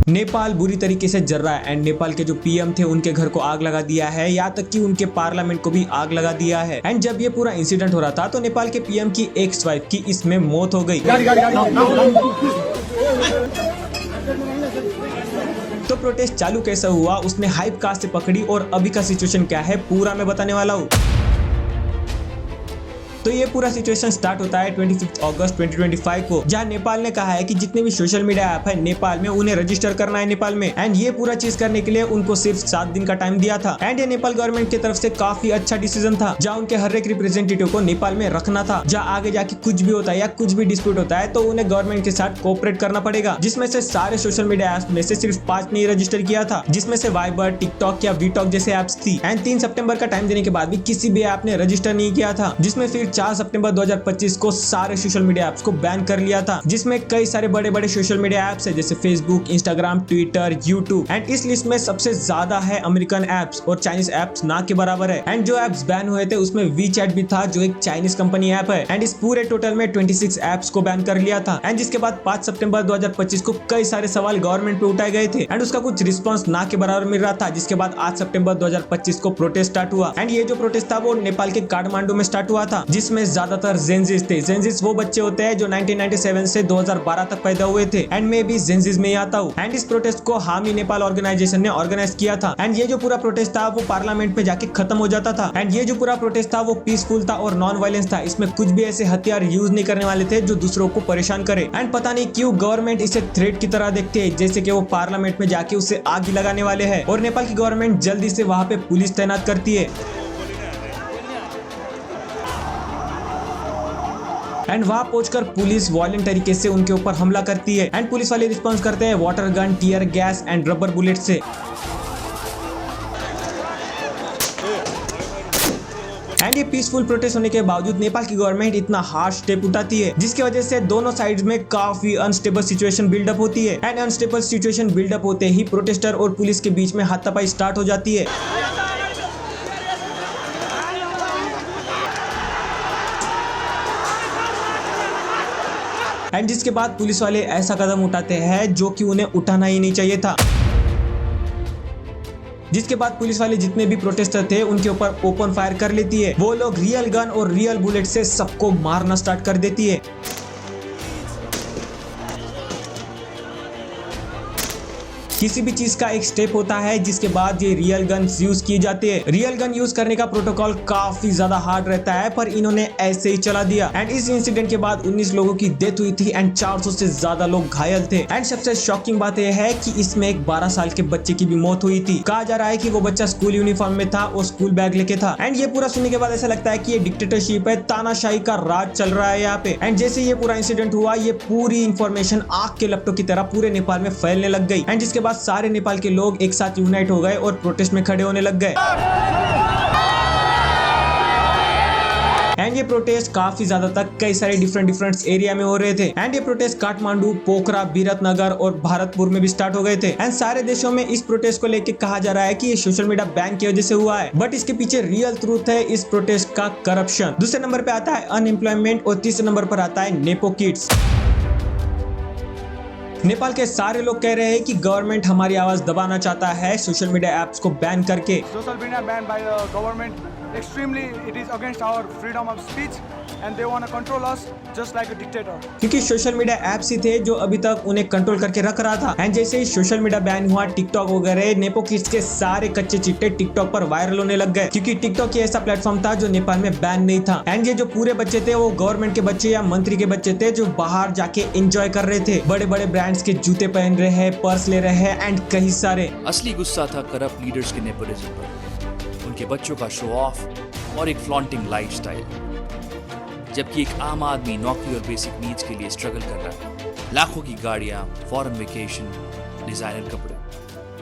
नेपाल बुरी तरीके से जल रहा है एंड नेपाल के जो पीएम थे उनके घर को आग लगा दिया है, यहाँ तक कि उनके पार्लियामेंट को भी आग लगा दिया है। एंड जब ये पूरा इंसिडेंट हो रहा था तो नेपाल के पीएम की एक्स वाइफ की इसमें मौत हो गई। तो प्रोटेस्ट चालू कैसे हुआ, उसने हाइप कहां से पकड़ी और अभी का सिचुएशन क्या है, पूरा मैं बताने वाला हूँ। तो ये पूरा सिचुएशन स्टार्ट होता है 25 अगस्त 2025 को, जहां नेपाल ने कहा है कि जितने भी सोशल मीडिया ऐप है नेपाल में उन्हें रजिस्टर करना है नेपाल में। एंड ये पूरा चीज करने के लिए उनको सिर्फ 7 दिन का टाइम दिया था। एंड ये नेपाल गवर्नमेंट की तरफ से काफी अच्छा डिसीजन था, जहाँ उनके हर एक रिप्रेजेंटेटिव को नेपाल में रखना था, जहाँ आगे जाके कुछ भी होता है या कुछ भी डिस्प्यूट होता है तो उन्हें गवर्नमेंट के साथ कोऑपरेट करना पड़ेगा। जिसमें से सारे सोशल मीडिया ऐप्स में से सिर्फ 5 ने रजिस्टर किया था, जिसमें से वाइबर, टिकटॉक या वीटॉक जैसे ऐप्स थी। एंड 3 सितंबर का टाइम देने के बाद भी किसी भी ऐप ने रजिस्टर नहीं किया था, जिसमें फिर 4 सितंबर 2025 को सारे सोशल मीडिया ऐप्स को बैन कर लिया था, जिसमें कई सारे बड़े बड़े सोशल मीडिया ऐप्स है जैसे Facebook, Instagram, Twitter, YouTube. And इस लिस्ट में सबसे ज्यादा है अमेरिकन ऐप्स और चाइनीज ऐप्स ना के बराबर है। एंड जो ऐप्स बैन हुए थे उसमें वीचैट भी था, जो एक चाइनीज कंपनी ऐप है। एंड इस पूरे टोटल में 26 ऐप्स को बैन कर लिया था। एंड जिसके बाद 5 सितंबर 2025 को कई सारे सवाल गवर्नमेंट पे उठाए गए थे एंड उसका कुछ रिस्पॉन्स ना के बराबर मिल रहा था। जिसके बाद 8 सितंबर 2025 को प्रोटेस्ट स्टार्ट हुआ। एंड ये जो प्रोटेस्ट था वो नेपाल के काठमांडू में स्टार्ट हुआ था, जिसमें ज्यादातर जेंजिस थे। जेंजिस वो बच्चे होते हैं जो 1997 से 2012 तक पैदा हुए थे। एंड मैं भी जेंजिस में ही आता हूँ। एंड इस प्रोटेस्ट को हामी नेपाल ऑर्गेनाइजेशन ने ऑर्गेनाइज किया था। एंड ये जो पूरा प्रोटेस्ट था वो पार्लियामेंट में जाके खत्म हो जाता था। एंड ये जो पूरा प्रोटेस्ट था वो पीसफुल था और नॉन वायलेंस था। इसमें कुछ भी ऐसे हथियार यूज नहीं करने वाले थे जो दूसरों को परेशान करे। एंड पता नहीं क्यों गवर्नमेंट इसे थ्रेट की तरह देखते है, जैसे कि वो पार्लियामेंट में जाके उसे आग लगाने वाले है। और नेपाल की गवर्नमेंट जल्दी से वहाँ पे पुलिस तैनात करती है एंड वहां पहुंचकर पुलिस वायलेंट तरीके से उनके ऊपर हमला करती है। एंड पुलिस वाले रिस्पॉन्स करते हैं water gun, tear gas and rubber bullet से। एंड ये पीसफुल प्रोटेस्ट होने के बावजूद नेपाल की गवर्नमेंट इतना हार्श स्टेप उठाती है, जिसकी वजह से दोनों साइड्स में काफी अनस्टेबल सिचुएशन बिल्डअप होती है। एंड अनस्टेबल सिचुएशन बिल्डअप होते ही प्रोटेस्टर और पुलिस के बीच में हाथापाई स्टार्ट हो जाती है। एंड जिसके बाद पुलिस वाले ऐसा कदम उठाते हैं जो कि उन्हें उठाना ही नहीं चाहिए था। जिसके बाद पुलिस वाले जितने भी प्रोटेस्टर थे उनके ऊपर ओपन फायर कर लेती है। वो लोग रियल गन और रियल बुलेट से सबको मारना स्टार्ट कर देती है। किसी भी चीज का एक स्टेप होता है जिसके बाद ये रियल गन यूज किए जाते हैं। रियल गन यूज करने का प्रोटोकॉल काफी ज्यादा हार्ड रहता है, पर इन्होंने ऐसे ही चला दिया। एंड इस इंसिडेंट के बाद 19 लोगों की डेथ हुई थी एंड 400 से ज्यादा लोग घायल थे। एंड सबसे शॉकिंग बात यह है कि इसमें एक 12 साल के बच्चे की भी मौत हुई थी। कहा जा रहा है कि वो बच्चा स्कूल यूनिफॉर्म में था और स्कूल बैग लेके था। एंड ये पूरा सुनने के बाद ऐसा लगता है कि ये डिक्टेटरशिप है, तानाशाही का राज चल रहा है यहाँ पे। एंड जैसे ये पूरा इंसिडेंट हुआ, ये पूरी इंफॉर्मेशन आग के लपटों की तरह पूरे नेपाल में फैलने लग गई। एंड जिसके बाद सारे नेपाल के लोग एक साथ यूनाइट हो गए और प्रोटेस्ट में खड़े होने लग गए। एंड ये प्रोटेस्ट काफी ज्यादा तक कई सारे डिफरेंट एरिया में हो रहे थे। एंड ये प्रोटेस्ट काठमांडू, पोखरा, बिरतनगर और भारतपुर में भी स्टार्ट हो गए थे। एंड सारे देशों में इस प्रोटेस्ट को लेके कहा जा रहा है कि ये सोशल मीडिया बैन की वजह से हुआ है, बट इसके पीछे रियल ट्रूथ है इस प्रोटेस्ट का करप्शन। दूसरे नंबर पे आता है अनएम्प्लॉयमेंट और तीसरे नंबर पर आता है नेपो किड्स। नेपाल के सारे लोग कह रहे हैं कि गवर्नमेंट हमारी आवाज दबाना चाहता है सोशल मीडिया ऐप्स को बैन करके। Social media ban by the government extremely it is against our freedom of speech and they want to control us just like a dictator. क्योंकि सोशल मीडिया ऐप्स ही थे जो अभी तक उन्हें control करके रख रहा था। एंड जैसे ही सोशल मीडिया बैन हुआ, टिकटॉक वगैरह, नेपो किड्स के सारे कच्चे चिट्टे टिकटॉक पर वायरल होने लग गए, क्योंकि टिकटॉक ही ऐसा प्लेटफॉर्म था जो नेपाल में बैन नहीं था। एंड ये जो पूरे बच्चे थे वो गवर्नमेंट के बच्चे या मंत्री के बच्चे थे जो बाहर जाके एंजॉय कर रहे थे, बड़े बड़े ब्रांड्स के जूते पहन रहे हैं, पर्स ले रहे हैं एंड कई सारे। असली गुस्सा था करप्ट लीडर्स के नेपोटिज्म पर, उनके बच्चों का शो ऑफ और एक फ्लॉन्टिंग लाइफस्टाइल, जबकि एक आम आदमी नौकरी और बेसिक नीड्स के लिए स्ट्रगल कर रहा है। लाखों की गाड़ियां, फॉरेन वेकेशन, डिजाइनर कपड़े,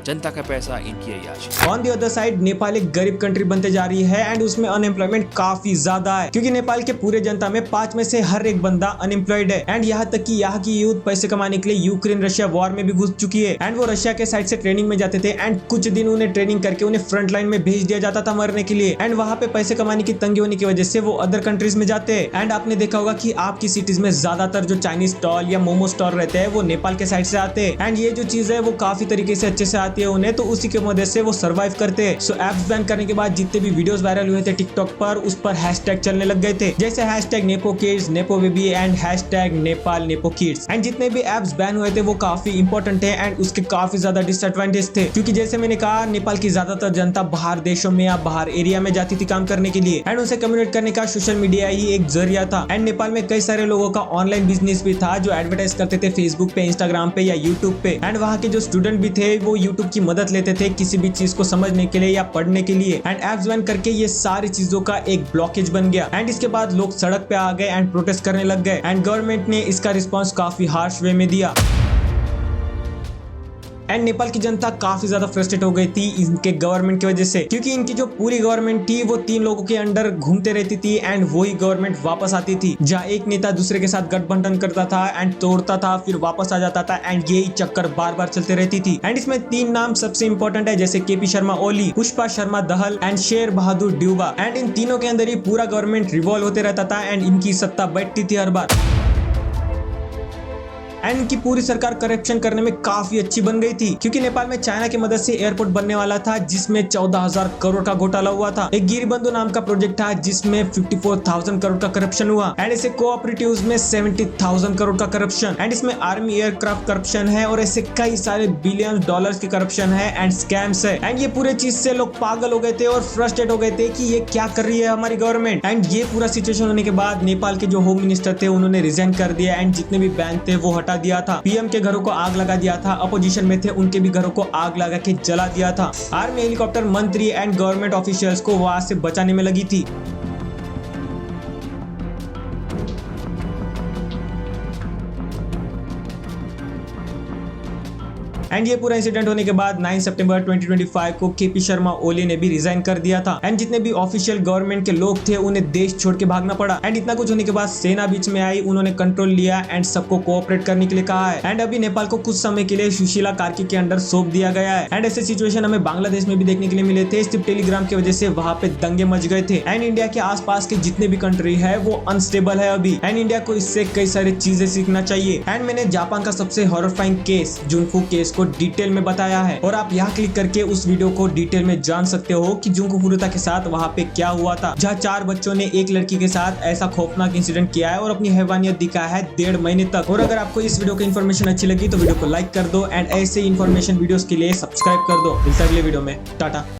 जनता का पैसा इनकी अय्याशी। On the other side Nepal एक गरीब कंट्री बनते जा रही है एंड उसमें अनएम्प्लॉयमेंट काफी ज्यादा है, क्योंकि नेपाल के पूरे जनता में 5 में से हर एक बंदा अनएम्प्लॉयड है। एंड यहाँ तक कि यहाँ की यूथ पैसे कमाने के लिए यूक्रेन रशिया वॉर में भी घुस चुकी है। एंड वो रशिया के साइड से ट्रेनिंग में जाते थे एंड कुछ दिन उन्हें ट्रेनिंग करके उन्हें फ्रंट लाइन में भेज दिया जाता था मरने के लिए। एंड वहाँ पे पैसे कमाने की तंगी होने की वजह से वो अदर कंट्रीज में जाते हैं। एंड आपने देखा होगा कि आपकी सिटीज में ज्यादातर जो चाइनीज स्टॉल या मोमो स्टॉल रहते हैं वो नेपाल के साइड से आते हैं। एंड ये जो चीज है वो काफी तरीके से अच्छे से आती है उन्हें, तो उसी की वजह से वो सर्वाइव करते हैं। सो एप्स बैन करने के बाद जितने भी वीडियोस वायरल हुए थे टिकटॉक पर, उस पर हैशटैग चलने लग गए थे, जैसे hashtag nepo kids, nepo baby and hashtag Nepal nepo kids. And जितने भी एप्स बैन हुए थे वो काफी इंपॉर्टेंट है एंड उसके काफी ज्यादा डिसएडवांटेज थे, क्योंकि जैसे मैंने कहा नेपाल की ज्यादातर जनता बाहर देशों में या बाहर एरिया में जाती थी काम करने के लिए एंड उनसे कम्युनिकेट करने का सोशल मीडिया ही एक जरिया था। एंड नेपाल में कई सारे लोगों का ऑनलाइन बिजनेस भी था जो एडवर्टाइज करते थे फेसबुक पे, इंस्टाग्राम पे या यूट्यूब पे। एंड वहाँ के जो स्टूडेंट भी थे वो यूट्यूब की मदद लेते थे किसी भी चीज को समझने के लिए या पढ़ने के लिए। एंड एप्स बैन करके ये सारी चीजों का एक ब्लॉकेज बन गया एंड इसके बाद लोग सड़क पे आ गए एंड प्रोटेस्ट करने लग गए। एंड गवर्नमेंट ने इसका रिस्पॉन्स काफी हार्श वे में दिया एंड नेपाल की जनता काफी ज्यादा फ्रस्ट्रेट हो गई थी इनके गवर्नमेंट की वजह से, क्योंकि इनकी जो पूरी गवर्नमेंट थी वो 3 लोगों के अंडर घूमते रहती थी एंड वही गवर्नमेंट वापस आती थी, जहाँ एक नेता दूसरे के साथ गठबंधन करता था एंड तोड़ता था फिर वापस आ जाता था एंड यही चक्कर बार बार चलते रहती थी। एंड इसमें 3 नाम सबसे इंपॉर्टेंट है, जैसे KP Sharma Oli, Pushpa Sharma Dahal and Sher Bahadur ड्यूबा। And in तीनों के अंदर ही पूरा गवर्नमेंट रिवॉल्व होते रहता था एंड इनकी सत्ता बैठती थी हर बार। एंड इनकी पूरी सरकार करप्शन करने में काफी अच्छी बन गई थी, क्योंकि नेपाल में चाइना की मदद से एयरपोर्ट बनने वाला था जिसमें 14,000 करोड़ का घोटाला हुआ था। एक गिरिबंधु नाम का प्रोजेक्ट था जिसमें 54,000 करोड़ का करप्शन हुआ। एंड ऐसे कोऑपरेटिव्स में 70,000 करोड़ का करप्शन। एंड इसमें आर्मी एयरक्राफ्ट करप्शन है और ऐसे कई सारे बिलियन डॉलर्स की करप्शन है एंड स्कैम्स है। एंड ये पूरे चीज से लोग पागल हो गए थे और फ्रस्ट्रेट हो गए थे कि ये क्या कर रही है हमारी गवर्नमेंट। एंड ये पूरा सिचुएशन होने के बाद नेपाल के जो होम मिनिस्टर थे उन्होंने रिजाइन कर दिया एंड जितने भी बैंक थे वो हटा दिया था। पीएम के घरों को आग लगा दिया था, अपोजिशन में थे उनके भी घरों को आग लगा के जला दिया था। आर्मी, हेलीकॉप्टर, मंत्री एंड गवर्नमेंट ऑफिशियल्स को वहां से बचाने में लगी थी। एंड ये पूरा इंसिडेंट होने के बाद 9 सितंबर 2025 को केपी शर्मा ओली ने भी रिजाइन कर दिया था एंड जितने भी ऑफिशियल गवर्नमेंट के लोग थे उन्हें देश छोड़ के भागना पड़ा। एंड इतना कुछ होने के बाद सेना बीच में आई, उन्होंने कंट्रोल लिया एंड सबको कोऑपरेट करने के लिए कहा है। एंड अभी नेपाल को कुछ समय के लिए सुशीला कार्की के अंडर सौंप दिया गया है। एंड ऐसे सिचुएशन हमें बांग्लादेश में भी देखने के लिए मिले थे, सिर्फ टेलीग्राम की वजह से वहां पे दंगे मच गए थे। एंड इंडिया के आसपास के जितने भी कंट्री है वो अनस्टेबल है अभी एंड इंडिया को इससे कई सारी चीजें सीखना चाहिए। एंड मैंने जापान का सबसे हॉररफाइंग केस जुंगफू केस को डिटेल में बताया है और आप यहाँ क्लिक करके उस वीडियो को डिटेल में जान सकते हो कि जुंगफू फुरुता के साथ वहाँ पे क्या हुआ था, जहाँ 4 बच्चों ने एक लड़की के साथ ऐसा खौफनाक इंसिडेंट किया है और अपनी हैवानियत दिखाया है 1.5 महीने तक। और अगर आपको इस वीडियो की इन्फॉर्मेशन अच्छी लगी तो वीडियो को लाइक कर दो एंड ऐसे इन्फॉर्मेशन वीडियोस के लिए सब्सक्राइब कर दो। मिलते हैं अगले वीडियो में, टाटा।